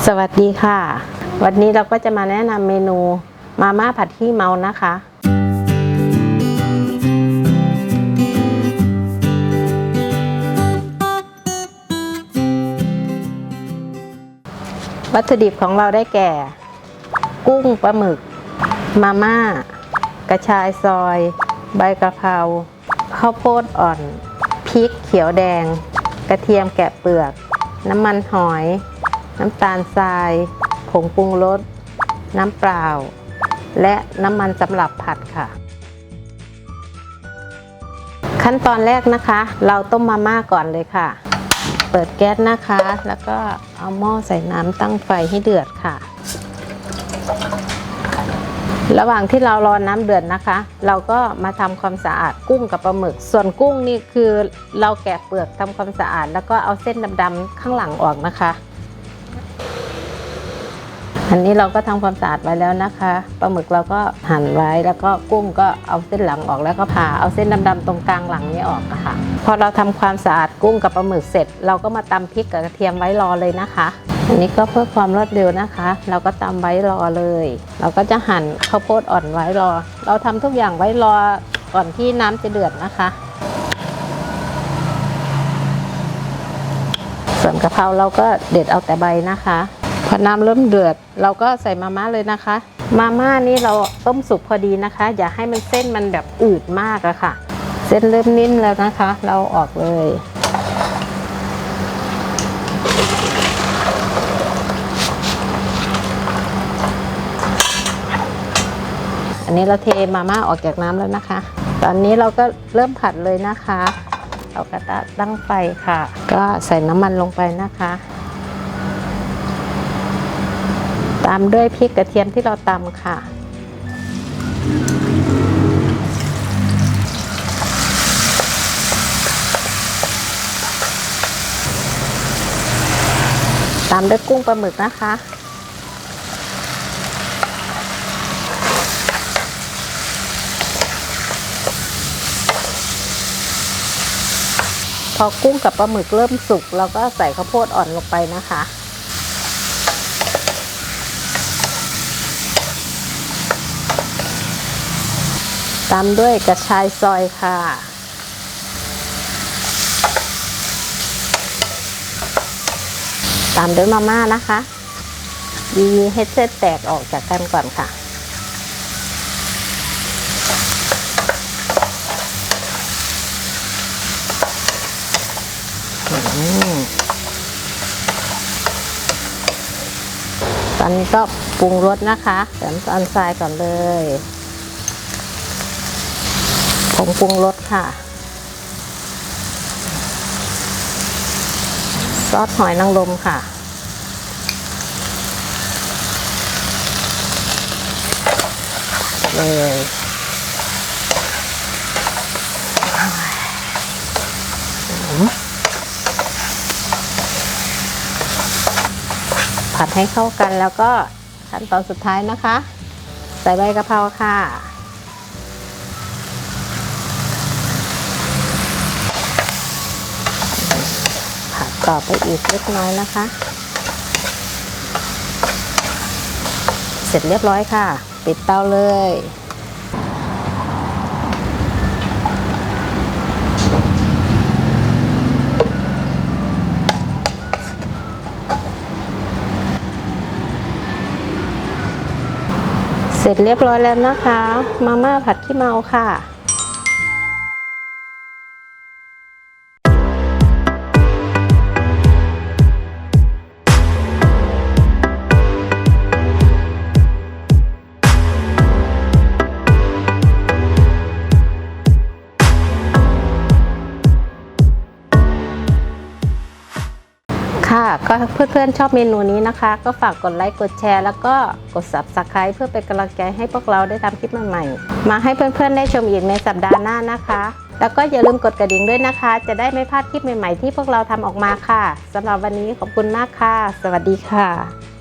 สวัสดีค่ะวันนี้เราก็จะมาแนะนำเมนูมาม่าผัดขี้เมานะคะวัตถุดิบของเราได้แก่ กุ้งปลาหมึกมาม่ากระชายซอยใบกะเพราข้าวโพดอ่อนพริกเขียวแดงกระเทียมแกะเปลือกน้ำมันหอยน้ำตาลทรายผงปรุงรสน้ำเปล่าและน้ำมันสำหรับผัดค่ะขั้นตอนแรกนะคะเราต้มมาม่าก่อนเลยค่ะเปิดแก๊สนะคะแล้วก็เอาหม้อใส่น้ำตั้งไฟให้เดือดค่ะระหว่างที่เรารอน้ำเดือดนะคะเราก็มาทำความสะอาดกุ้งกับปลาหมึกส่วนกุ้งนี่คือเราแกะเปลือกทำความสะอาดแล้วก็เอาเส้นดำๆข้างหลังออกนะคะอันนี้เราก็ทำความสะอาดไว้แล้วนะคะปลาหมึกเราก็หั่นไว้แล้วก็กุ้งก็เอาเส้นหลังออกแล้วก็ผ่าเอาเส้นดำๆตรงกลางหลังนี้ออกค่ะพอเราทำความสะอาดกุ้งกับปลาหมึกเสร็จเราก็มาตำพริกกับกระเทียมไว้รอเลยนะคะอันนี้ก็เพื่อความรวดเร็วนะคะเราก็ตำไว้รอเลยเราก็จะหั่นข้าวโพดอ่อนไว้รอเราทำทุกอย่างไว้รอก่อนที่น้ำจะเดือดนะคะส่วนกะเพราเราก็เด็ดเอาแต่ใบนะคะพอน้ำเริ่มเดือดเราก็ใส่มาม่าเลยนะคะมาม่านี่เราต้มสุกพอดีนะคะอย่าให้มันเส้นมันแบบอืดมากอะค่ะเส้นเริ่มนิ่มแล้วนะคะเราออกเลยอันนี้เราเทมาม่าออกจากน้ำแล้วนะคะตอนนี้เราก็เริ่มผัดเลยนะคะเอากระทะตั้งไฟค่ะก็ใส่น้ำมันลงไปนะคะตามด้วยพริกกระเทียมที่เราตำค่ะตามด้วยกุ้งปลาหมึกนะคะพอกุ้งกับปลาหมึกเริ่มสุกเราก็ใส่ข้าวโพดอ่อนลงไปนะคะตามด้วยกระชายซอยค่ะตามด้วยมาม่านะคะยีให้เส้นแตกออกจากกันก่อนค่ะตอนนี้ก็ปรุงรสนะคะใส่น้ำตาลทรายก่อนเลยผงปรุงรสค่ะซอสหอยนางรมค่ะเลยผัดให้เข้ากันแล้วก็ขั้นตอนสุดท้ายนะคะใส่ใบกะเพราค่ะผัดต่อไปอีกเล็กน้อยนะคะเสร็จเรียบร้อยค่ะปิดเตาเลยเสร็จเรียบร้อยแล้วนะคะมาม่าผัดขี้เมาค่ะก็เพื่อนๆชอบเมนูนี้นะคะก็ฝากกดไลค์กดแชร์แล้วก็กด Subscribe เพื่อเป็นกำลังใจให้พวกเราได้ทำคลิปใหม่ๆมาให้เพื่อนๆได้ชมอีกในสัปดาห์หน้านะคะแล้วก็อย่าลืมกดกระดิ่งด้วยนะคะจะได้ไม่พลาดคลิปใหม่ๆที่พวกเราทำออกมาค่ะสำหรับวันนี้ขอบคุณมากค่ะสวัสดีค่ะ